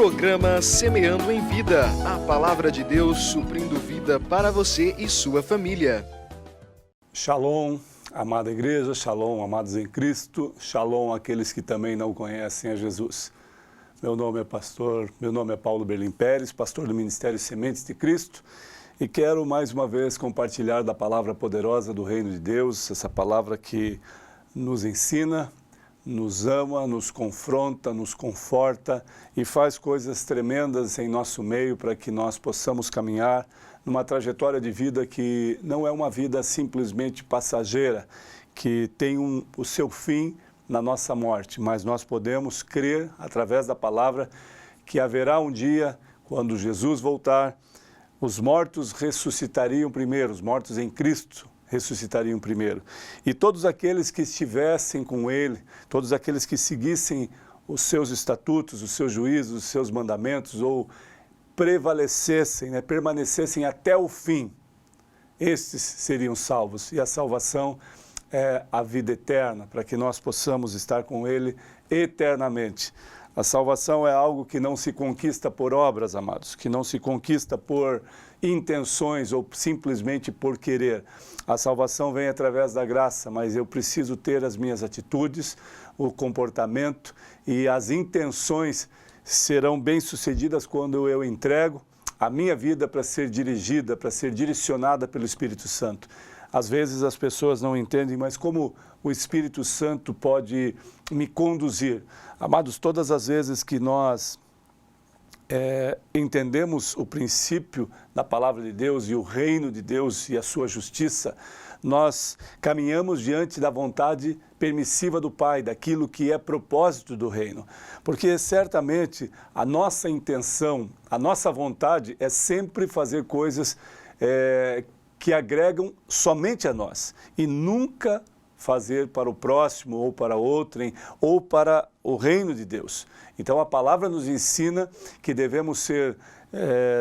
Programa Semeando em Vida, a palavra de Deus suprindo vida para você e sua família. Shalom, amada igreja, shalom, amados em Cristo, shalom àqueles que também não conhecem a Jesus. Meu nome é Paulo Berlim Pérez, pastor do Ministério Sementes de Cristo, e quero mais uma vez compartilhar da palavra poderosa do Reino de Deus, essa palavra que nos ensina, nos ama, nos confronta, nos conforta e faz coisas tremendas em nosso meio para que nós possamos caminhar numa trajetória de vida que não é uma vida simplesmente passageira, que tem o seu fim na nossa morte, mas nós podemos crer através da palavra que haverá um dia, quando Jesus voltar, os mortos ressuscitariam primeiro, os mortos em Cristo ressuscitariam primeiro. E todos aqueles que estivessem com Ele, todos aqueles que seguissem os seus estatutos, os seus juízos, os seus mandamentos, ou prevalecessem, permanecessem até o fim, estes seriam salvos. E a salvação é a vida eterna, para que nós possamos estar com Ele eternamente. A salvação é algo que não se conquista por obras, amados, que não se conquista por intenções ou simplesmente por querer. A salvação vem através da graça, mas eu preciso ter as minhas atitudes, o comportamento e as intenções serão bem-sucedidas quando eu entrego a minha vida para ser dirigida, para ser direcionada pelo Espírito Santo. Às vezes as pessoas não entendem, mas como o Espírito Santo pode me conduzir? Amados, todas as vezes que nós entendemos o princípio da palavra de Deus e o reino de Deus e a sua justiça, nós caminhamos diante da vontade permissiva do Pai, daquilo que é propósito do reino. Porque certamente a nossa intenção, a nossa vontade é sempre fazer coisas que agregam somente a nós e nunca fazer para o próximo ou para outrem ou para o reino de Deus. Então a palavra nos ensina que devemos ser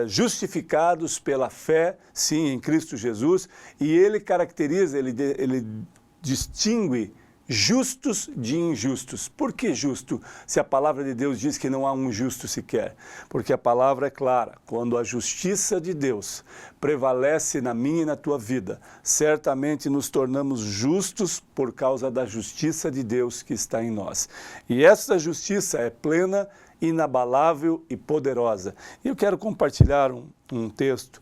justificados pela fé, sim, em Cristo Jesus, e Ele caracteriza, Ele distingue justos de injustos. Por que justo, se a palavra de Deus diz que não há um justo sequer? Porque a palavra é clara, quando a justiça de Deus prevalece na minha e na tua vida, certamente nos tornamos justos por causa da justiça de Deus que está em nós. E essa justiça é plena, inabalável e poderosa. E eu quero compartilhar um texto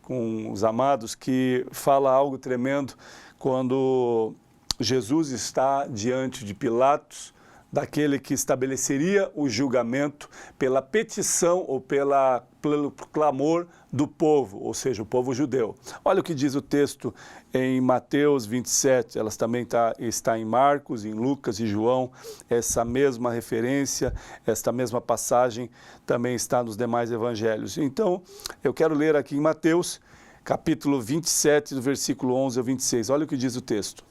com os amados que fala algo tremendo quando Jesus está diante de Pilatos, daquele que estabeleceria o julgamento pela petição ou pelo clamor do povo, ou seja, o povo judeu. Olha o que diz o texto em Mateus 27, elas também está em Marcos, em Lucas e João, essa mesma referência, esta mesma passagem também está nos demais evangelhos. Então, eu quero ler aqui em Mateus, capítulo 27, do versículo 11 ao 26, olha o que diz o texto.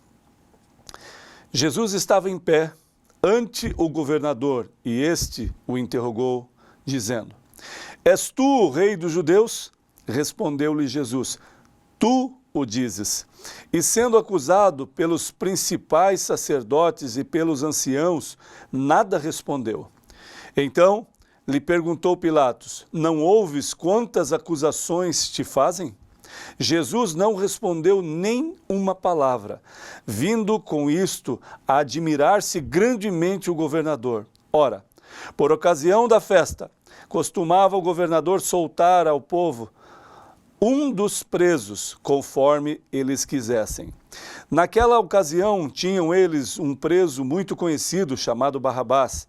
Jesus estava em pé ante o governador e este o interrogou, dizendo: És tu o rei dos judeus? Respondeu-lhe Jesus: Tu o dizes. E sendo acusado pelos principais sacerdotes e pelos anciãos, nada respondeu. Então lhe perguntou Pilatos: Não ouves quantas acusações te fazem? Jesus não respondeu nem uma palavra, vindo com isto a admirar-se grandemente o governador. Ora, por ocasião da festa, costumava o governador soltar ao povo um dos presos, conforme eles quisessem. Naquela ocasião, tinham eles um preso muito conhecido, chamado Barrabás.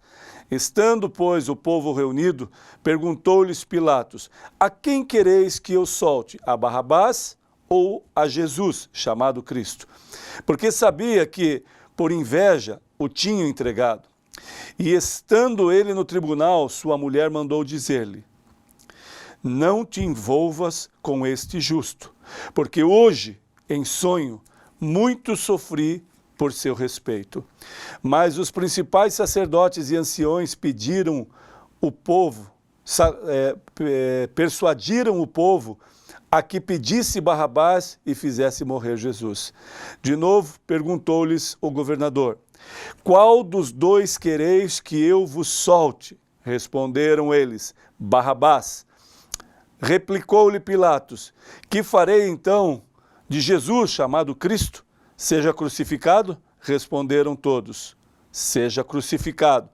Estando, pois, o povo reunido, perguntou-lhes Pilatos: A quem quereis que eu solte, a Barrabás ou a Jesus, chamado Cristo? Porque sabia que, por inveja, o tinham entregado. E estando ele no tribunal, sua mulher mandou dizer-lhe: Não te envolvas com este justo, porque hoje, em sonho, muito sofri por seu respeito. Mas os principais sacerdotes e anciões pediram o povo, persuadiram o povo a que pedisse Barrabás e fizesse morrer Jesus. De novo, perguntou-lhes o governador: Qual dos dois quereis que eu vos solte? Responderam eles: Barrabás. Replicou-lhe Pilatos: Que farei então de Jesus, chamado Cristo? Seja crucificado? Responderam todos: Seja crucificado.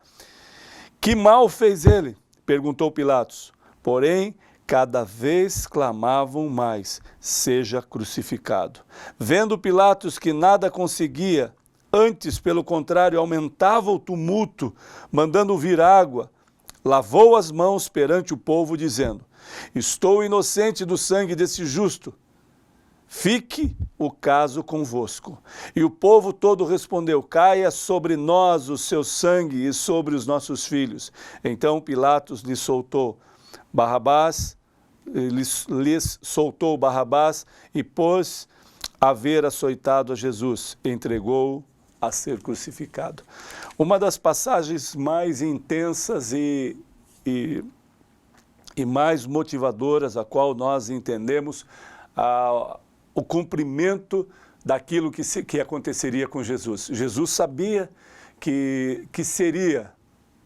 Que mal fez ele? Perguntou Pilatos. Porém, cada vez clamavam mais: Seja crucificado. Vendo Pilatos que nada conseguia, antes, pelo contrário, aumentava o tumulto, mandando vir água, lavou as mãos perante o povo, dizendo: Estou inocente do sangue desse justo. Fique o caso convosco. E o povo todo respondeu: Caia sobre nós o seu sangue e sobre os nossos filhos. Então Pilatos lhes soltou Barrabás, lhes soltou Barrabás e pôs a ver açoitado a Jesus. Entregou-o a ser crucificado. Uma das passagens mais intensas e mais motivadoras, a qual nós entendemos o cumprimento daquilo que aconteceria com Jesus. Jesus sabia que seria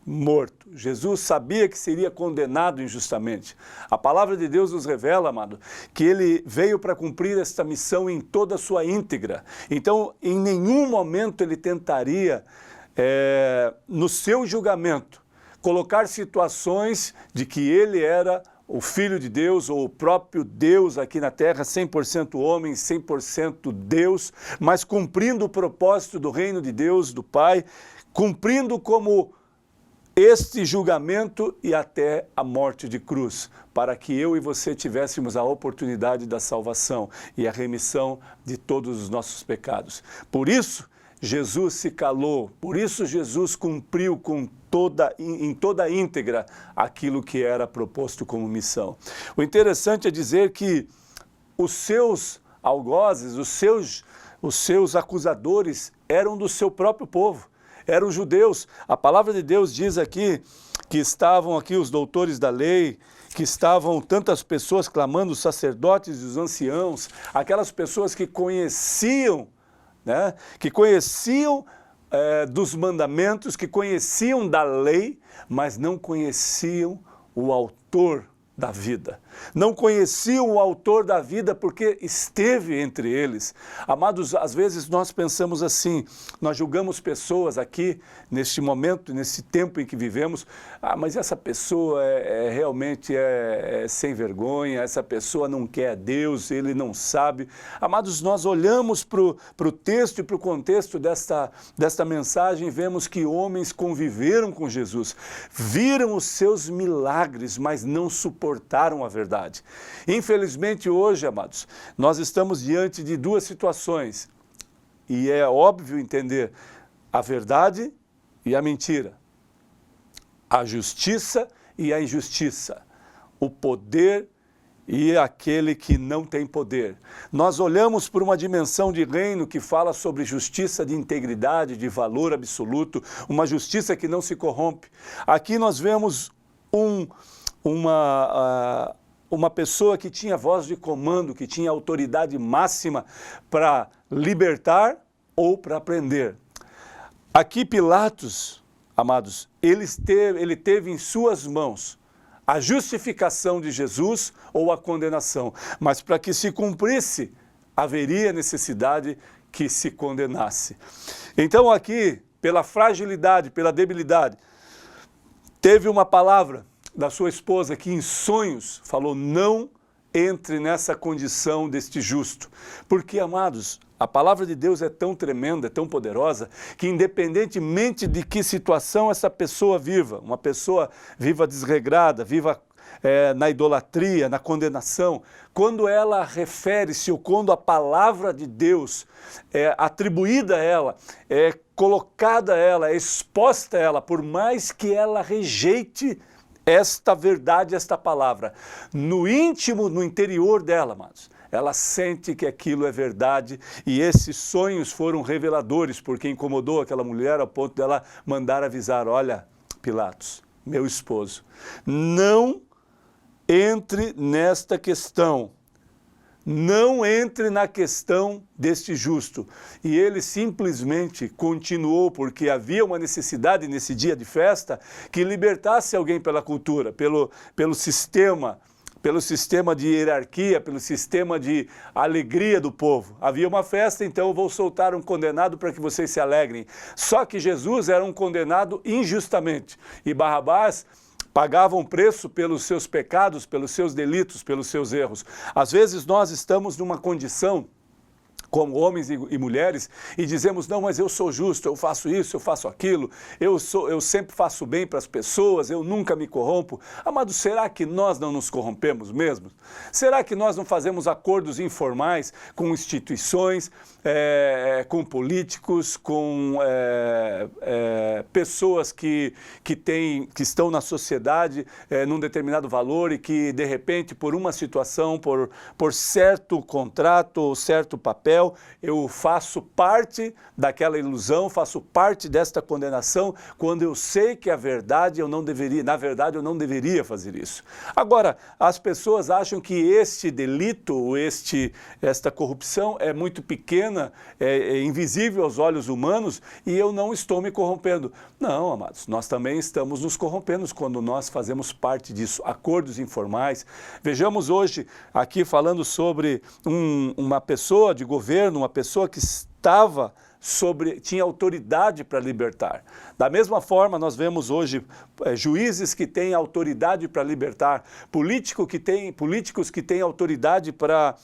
morto. Jesus sabia que seria condenado injustamente. A palavra de Deus nos revela, amado, que ele veio para cumprir esta missão em toda a sua íntegra. Então, em nenhum momento ele tentaria, no seu julgamento, colocar situações de que ele era o Filho de Deus, ou o próprio Deus aqui na terra, 100% homem, 100% Deus, mas cumprindo o propósito do reino de Deus, do Pai, cumprindo como este julgamento e até a morte de cruz, para que eu e você tivéssemos a oportunidade da salvação e a remissão de todos os nossos pecados. Por isso, Jesus se calou, por isso Jesus cumpriu em toda a íntegra aquilo que era proposto como missão. O interessante é dizer que os seus algozes, os seus acusadores eram do seu próprio povo, eram judeus. A palavra de Deus diz aqui que estavam aqui os doutores da lei, que estavam tantas pessoas clamando, os sacerdotes e os anciãos, aquelas pessoas que conheciam, dos mandamentos, que conheciam da lei, mas não conheciam o autor da vida. Não conheciam o autor da vida porque esteve entre eles. Amados, às vezes nós pensamos assim, nós julgamos pessoas aqui, neste momento, nesse tempo em que vivemos, mas essa pessoa realmente é sem vergonha, essa pessoa não quer Deus, ele não sabe. Amados, nós olhamos para o texto e para o contexto desta mensagem e vemos que homens conviveram com Jesus, viram os seus milagres, mas não suportaram a verdade. Infelizmente hoje, amados, nós estamos diante de duas situações e é óbvio entender a verdade e a mentira, a justiça e a injustiça, o poder e aquele que não tem poder. Nós olhamos por uma dimensão de reino que fala sobre justiça de integridade, de valor absoluto, uma justiça que não se corrompe. Aqui nós vemos uma pessoa que tinha voz de comando, que tinha autoridade máxima para libertar ou para prender. Aqui Pilatos, amados, ele teve em suas mãos a justificação de Jesus ou a condenação, mas para que se cumprisse, haveria necessidade que se condenasse. Então aqui, pela fragilidade, pela debilidade, teve uma palavra da sua esposa que em sonhos falou: não entre nessa condição deste justo. Porque, amados, a palavra de Deus é tão tremenda, é tão poderosa, que independentemente de que situação essa pessoa viva, uma pessoa viva desregrada, viva na idolatria, na condenação, quando ela refere-se ou quando a palavra de Deus é atribuída a ela, é colocada a ela, é exposta a ela, por mais que ela rejeite esta verdade, esta palavra, no íntimo, no interior dela, amados, ela sente que aquilo é verdade e esses sonhos foram reveladores, porque incomodou aquela mulher ao ponto dela mandar avisar: olha, Pilatos, meu esposo, não entre nesta questão, não entre na questão deste justo. E ele simplesmente continuou, porque havia uma necessidade nesse dia de festa, que libertasse alguém pela cultura, pelo sistema de hierarquia, pelo sistema de alegria do povo. Havia uma festa, então eu vou soltar um condenado para que vocês se alegrem. Só que Jesus era um condenado injustamente, e Barrabás pagava um preço pelos seus pecados, pelos seus delitos, pelos seus erros. Às vezes nós estamos numa condição como homens e mulheres, e dizemos, não, mas eu sou justo, eu faço isso, eu faço aquilo, eu sempre faço bem para as pessoas, eu nunca me corrompo. Amado, será que nós não nos corrompemos mesmo? Será que nós não fazemos acordos informais com instituições, com políticos, com pessoas que estão na sociedade num determinado valor e que, de repente, por uma situação, por certo contrato ou certo papel, eu faço parte daquela ilusão, faço parte desta condenação, quando eu sei que na verdade eu não deveria fazer isso. Agora, as pessoas acham que este delito, esta corrupção é muito pequena, é invisível aos olhos humanos e eu não estou me corrompendo. Não, amados, nós também estamos nos corrompendo quando nós fazemos parte disso, acordos informais. Vejamos hoje aqui falando sobre uma pessoa de governo, uma pessoa que tinha autoridade para libertar. Da mesma forma, nós vemos hoje juízes que têm autoridade para libertar, políticos que têm autoridade para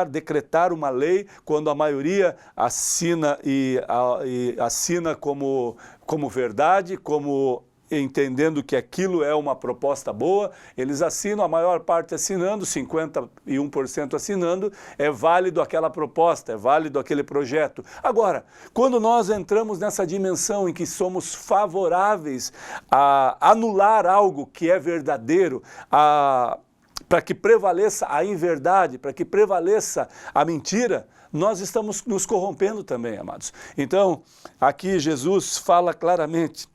decretar uma lei, quando a maioria assina assina como verdade, como entendendo que aquilo é uma proposta boa, eles assinam, a maior parte assinando, 51% assinando, é válido aquela proposta, é válido aquele projeto. Agora, quando nós entramos nessa dimensão em que somos favoráveis a anular algo que é verdadeiro, para que prevaleça a inverdade, para que prevaleça a mentira, nós estamos nos corrompendo também, amados. Então, aqui Jesus fala claramente,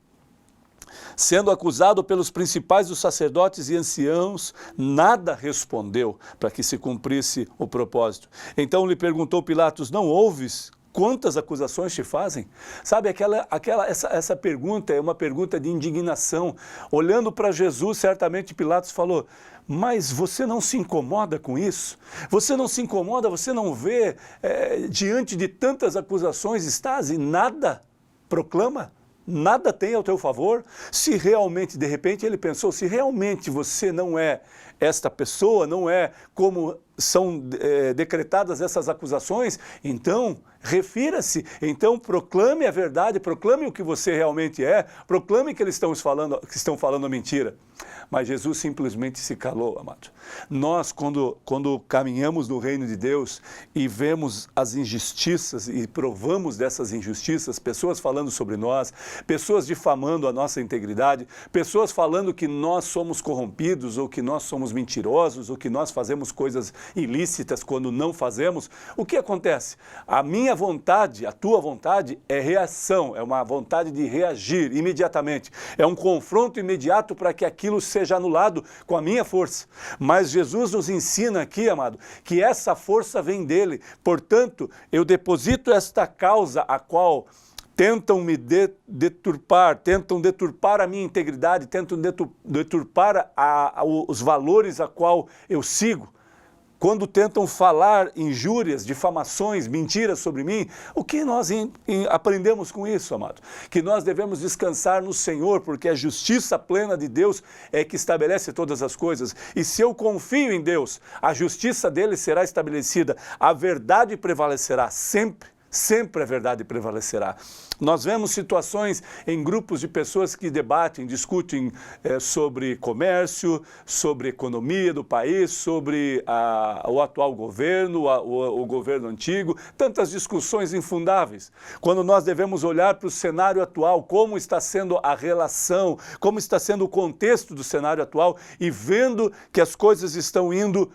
sendo acusado pelos principais dos sacerdotes e anciãos, nada respondeu para que se cumprisse o propósito. Então lhe perguntou Pilatos, não ouves quantas acusações te fazem? Sabe, essa pergunta é uma pergunta de indignação. Olhando para Jesus, certamente Pilatos falou, mas você não se incomoda com isso? Você não se incomoda, você não vê, diante de tantas acusações estás e nada proclama? Nada tem ao teu favor? Se realmente, de repente, ele pensou, se realmente você não é esta pessoa, não é como são decretadas essas acusações, então refira-se, então proclame a verdade, proclame o que você realmente é, proclame que eles estão falando a mentira. Mas Jesus simplesmente se calou, amado. Nós, quando caminhamos no reino de Deus e vemos as injustiças e provamos dessas injustiças, pessoas falando sobre nós, pessoas difamando a nossa integridade, pessoas falando que nós somos corrompidos ou que nós somos mentirosos ou que nós fazemos coisas ilícitas quando não fazemos, o que acontece? A minha vontade, a tua vontade é reação, é uma vontade de reagir imediatamente, é um confronto imediato para que aquilo seja anulado com a minha força. Mas Jesus nos ensina aqui, amado, que essa força vem dele. Portanto, eu deposito esta causa a qual tentam me deturpar a minha integridade, tentam deturpar os valores a qual eu sigo. Quando tentam falar injúrias, difamações, mentiras sobre mim, o que nós aprendemos com isso, amado? Que nós devemos descansar no Senhor, porque a justiça plena de Deus é que estabelece todas as coisas. E se eu confio em Deus, a justiça dele será estabelecida, a verdade prevalecerá sempre. Sempre a verdade prevalecerá. Nós vemos situações em grupos de pessoas que debatem, discutem sobre comércio, sobre economia do país, sobre o atual governo, o governo antigo, tantas discussões infundáveis. Quando nós devemos olhar para o cenário atual, como está sendo a relação, como está sendo o contexto do cenário atual e vendo que as coisas estão indo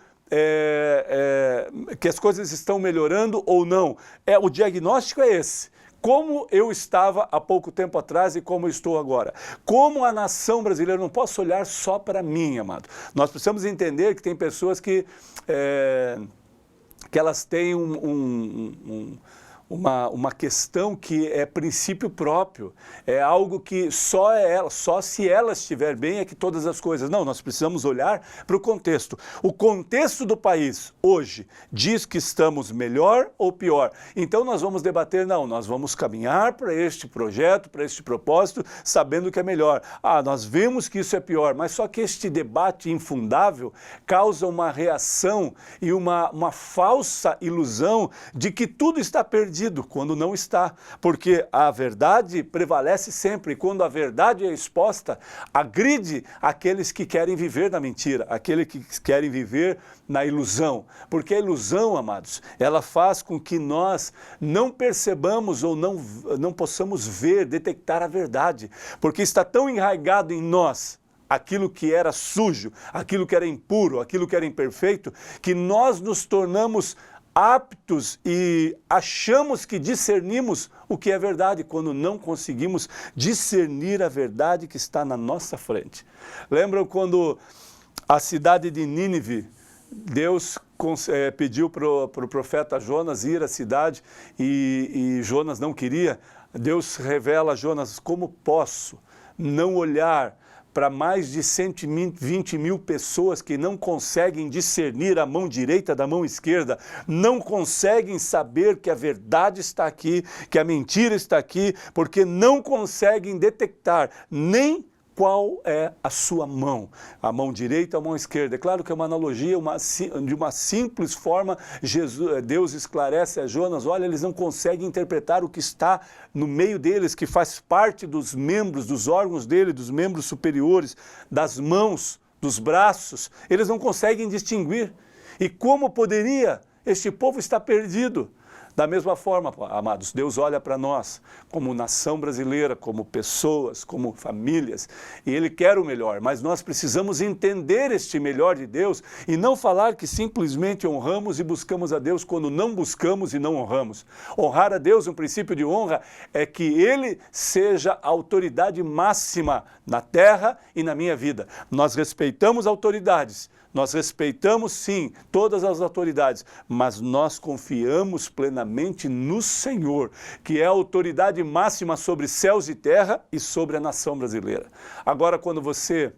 que as coisas estão melhorando ou não. O diagnóstico é esse. Como eu estava há pouco tempo atrás e como eu estou agora. Como a nação brasileira, não posso olhar só para mim, amado. Nós precisamos entender que tem pessoas que que elas têm uma questão que é princípio próprio, é algo que só se ela estiver bem é que todas as coisas. Não, nós precisamos olhar para o contexto. O contexto do país hoje diz que estamos melhor ou pior. Então nós vamos debater, não, nós vamos caminhar para este projeto, para este propósito, sabendo que é melhor. Nós vemos que isso é pior, mas só que este debate infundável causa uma reação e uma falsa ilusão de que tudo está perdido, quando não está, porque a verdade prevalece sempre, e quando a verdade é exposta, agride aqueles que querem viver na mentira, aqueles que querem viver na ilusão, porque a ilusão, amados, ela faz com que nós não percebamos ou não possamos ver, detectar a verdade, porque está tão enraizado em nós aquilo que era sujo, aquilo que era impuro, aquilo que era imperfeito, que nós nos tornamos aptos e achamos que discernimos o que é verdade, quando não conseguimos discernir a verdade que está na nossa frente. Lembram quando a cidade de Nínive, Deus pediu para o profeta Jonas ir à cidade e Jonas não queria? Deus revela a Jonas: como posso não olhar para mais de 120 mil pessoas que não conseguem discernir a mão direita da mão esquerda, não conseguem saber que a verdade está aqui, que a mentira está aqui, porque não conseguem detectar nem qual é a sua mão, a mão direita ou a mão esquerda. É claro que é uma analogia, de uma simples forma, Deus esclarece a Jonas: olha, eles não conseguem interpretar o que está no meio deles, que faz parte dos membros, dos órgãos dele, dos membros superiores, das mãos, dos braços, eles não conseguem distinguir. E como poderia? Este povo está perdido. Da mesma forma, amados, Deus olha para nós como nação brasileira, como pessoas, como famílias, e Ele quer o melhor, mas nós precisamos entender este melhor de Deus e não falar que simplesmente honramos e buscamos a Deus quando não buscamos e não honramos. Honrar a Deus, um princípio de honra, é que Ele seja a autoridade máxima na terra e na minha vida. Nós respeitamos autoridades, nós respeitamos, sim, todas as autoridades, mas nós confiamos plenamente no Senhor, que é a autoridade máxima sobre céus e terra e sobre a nação brasileira. Agora, quando você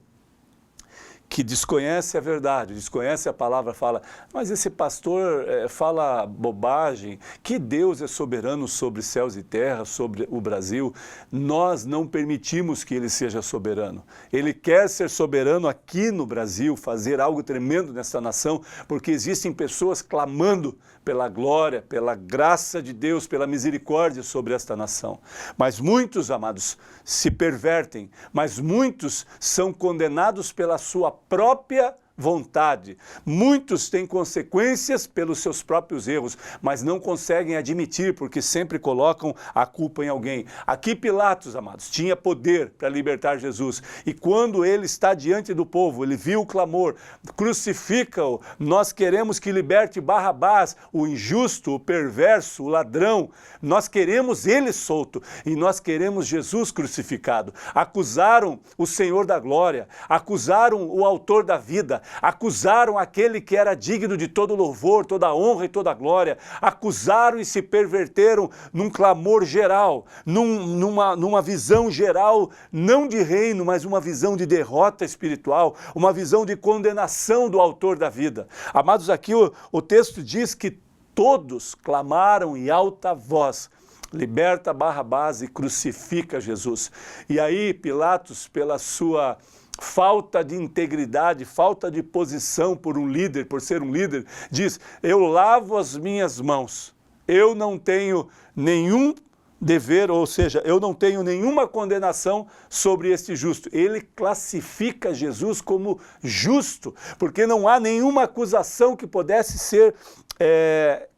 que desconhece a verdade, desconhece a palavra, fala: mas esse pastor fala bobagem, que Deus é soberano sobre céus e terra, sobre o Brasil. Nós não permitimos que Ele seja soberano. Ele quer ser soberano aqui no Brasil, fazer algo tremendo nessa nação, porque existem pessoas clamando pela glória, pela graça de Deus, pela misericórdia sobre esta nação. Mas muitos, amados, se pervertem, mas muitos são condenados pela sua própria vontade. Muitos têm consequências pelos seus próprios erros, mas não conseguem admitir, porque sempre colocam a culpa em alguém. Aqui Pilatos, amados, tinha poder para libertar Jesus, e quando ele está diante do povo, ele viu o clamor: crucifica-o, nós queremos que liberte Barrabás, o injusto, o perverso, o ladrão, nós queremos ele solto, e nós queremos Jesus crucificado. Acusaram o Senhor da glória, acusaram o autor da vida, acusaram aquele que era digno de todo louvor, toda honra e toda glória, acusaram e se perverteram num clamor geral, numa visão geral, não de reino, mas uma visão de derrota espiritual, uma visão de condenação do autor da vida. Amados, aqui o texto diz que todos clamaram em alta voz: liberta Barrabás e crucifica Jesus. E aí Pilatos, pela sua falta de integridade, falta de posição por um líder, por ser um líder, diz: eu lavo as minhas mãos, eu não tenho nenhum dever, ou seja, eu não tenho nenhuma condenação sobre este justo. Ele classifica Jesus como justo, porque não há nenhuma acusação que pudesse ser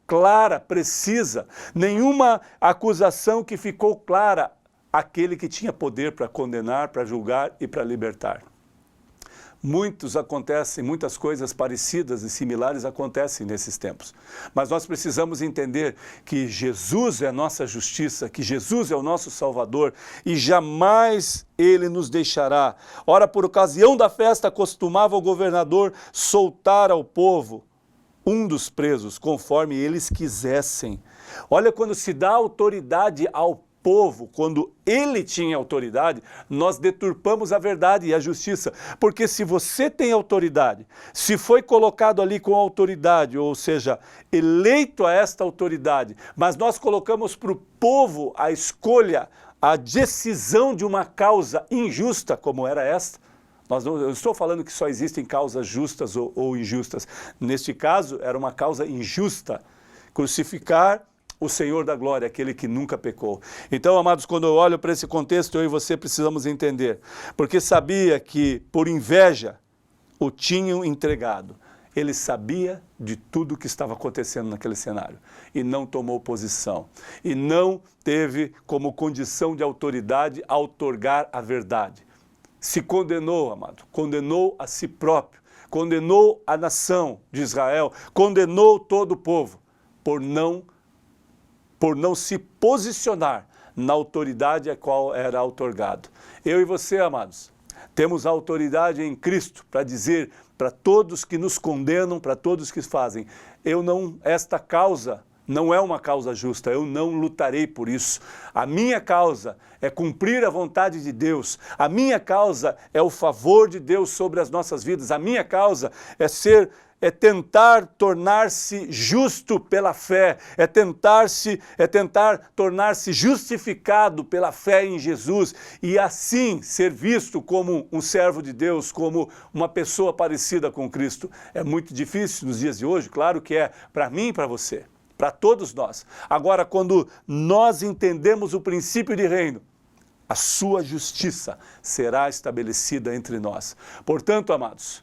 clara, precisa, nenhuma acusação que ficou clara. Aquele que tinha poder para condenar, para julgar e para libertar. Muitas coisas parecidas e similares acontecem nesses tempos. Mas nós precisamos entender que Jesus é a nossa justiça, que Jesus é o nosso Salvador e jamais Ele nos deixará. Ora, por ocasião da festa, costumava o governador soltar ao povo um dos presos, conforme eles quisessem. Olha, quando se dá autoridade ao povo, quando ele tinha autoridade, nós deturpamos a verdade e a justiça. Porque se você tem autoridade, se foi colocado ali com autoridade, ou seja, eleito a esta autoridade, mas nós colocamos para o povo a escolha, a decisão de uma causa injusta, como era esta, eu não estou falando que só existem causas justas ou injustas. Neste caso, era uma causa injusta. Crucificar o Senhor da glória, aquele que nunca pecou. Então, amados, quando eu olho para esse contexto, eu e você precisamos entender. Porque sabia que, por inveja, o tinham entregado. Ele sabia de tudo o que estava acontecendo naquele cenário e não tomou posição. E não teve como condição de autoridade a outorgar a verdade. Se condenou, amado, condenou a si próprio, condenou a nação de Israel, condenou todo o povo por não se posicionar na autoridade a qual era outorgado. Eu e você, amados, temos a autoridade em Cristo para dizer para todos que nos condenam, para todos que fazem, esta causa não é uma causa justa, eu não lutarei por isso. A minha causa é cumprir a vontade de Deus. A minha causa é o favor de Deus sobre as nossas vidas. A minha causa é tentar tornar-se justo pela fé, é tentar tornar-se justificado pela fé em Jesus e assim ser visto como um servo de Deus, como uma pessoa parecida com Cristo. É muito difícil nos dias de hoje, claro que é, para mim e para você. Para todos nós. Agora, quando nós entendemos o princípio de reino, a sua justiça será estabelecida entre nós. Portanto, amados,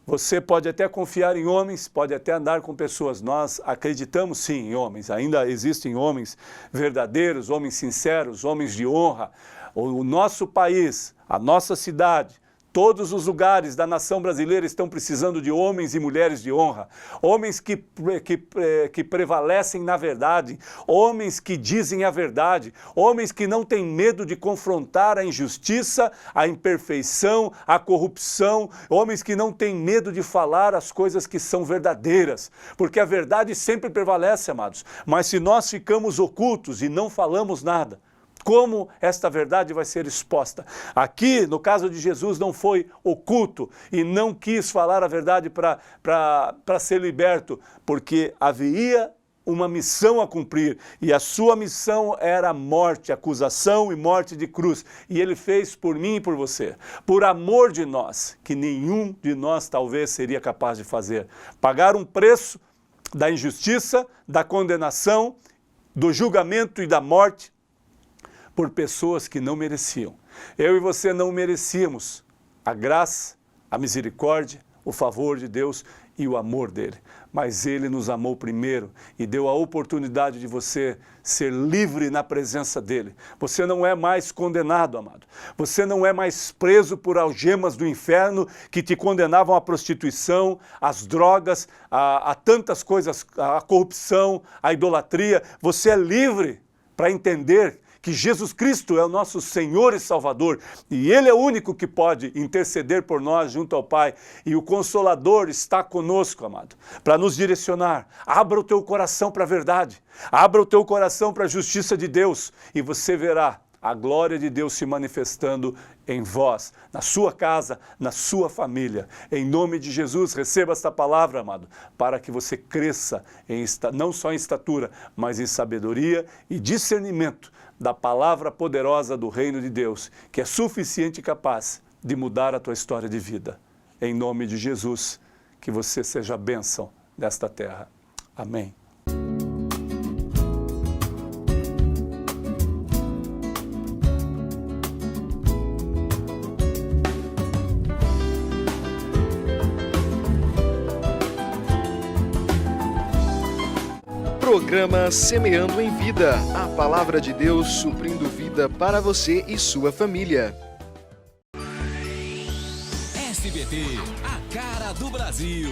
você pode até confiar em homens, pode até andar com pessoas. Nós acreditamos sim em homens. Ainda existem homens verdadeiros, homens sinceros, homens de honra. O nosso país, a nossa cidade, todos os lugares da nação brasileira estão precisando de homens e mulheres de honra, homens que prevalecem na verdade, homens que dizem a verdade, homens que não têm medo de confrontar a injustiça, a imperfeição, a corrupção, homens que não têm medo de falar as coisas que são verdadeiras, porque a verdade sempre prevalece, amados, mas se nós ficamos ocultos e não falamos nada, como esta verdade vai ser exposta? Aqui, no caso de Jesus, não foi oculto e não quis falar a verdade para ser liberto, porque havia uma missão a cumprir e a sua missão era morte, acusação e morte de cruz. E ele fez por mim e por você, por amor de nós, que nenhum de nós talvez seria capaz de fazer. Pagar um preço da injustiça, da condenação, do julgamento e da morte, por pessoas que não mereciam. Eu e você não merecíamos a graça, a misericórdia, o favor de Deus e o amor dele. Mas ele nos amou primeiro e deu a oportunidade de você ser livre na presença dele. Você não é mais condenado, amado. Você não é mais preso por algemas do inferno que te condenavam à prostituição, às drogas, a tantas coisas, à corrupção, à idolatria. Você é livre para entender que Jesus Cristo é o nosso Senhor e Salvador e Ele é o único que pode interceder por nós junto ao Pai e o Consolador está conosco, amado, para nos direcionar. Abra o teu coração para a verdade, abra o teu coração para a justiça de Deus e você verá a glória de Deus se manifestando em vós, na sua casa, na sua família. Em nome de Jesus, receba esta palavra, amado, para que você cresça não só em estatura, mas em sabedoria e discernimento da palavra poderosa do reino de Deus, que é suficiente e capaz de mudar a tua história de vida. Em nome de Jesus, que você seja a bênção desta terra. Amém. Programa Semeando em Vida, a palavra de Deus suprindo vida para você e sua família. SBT, a cara do Brasil.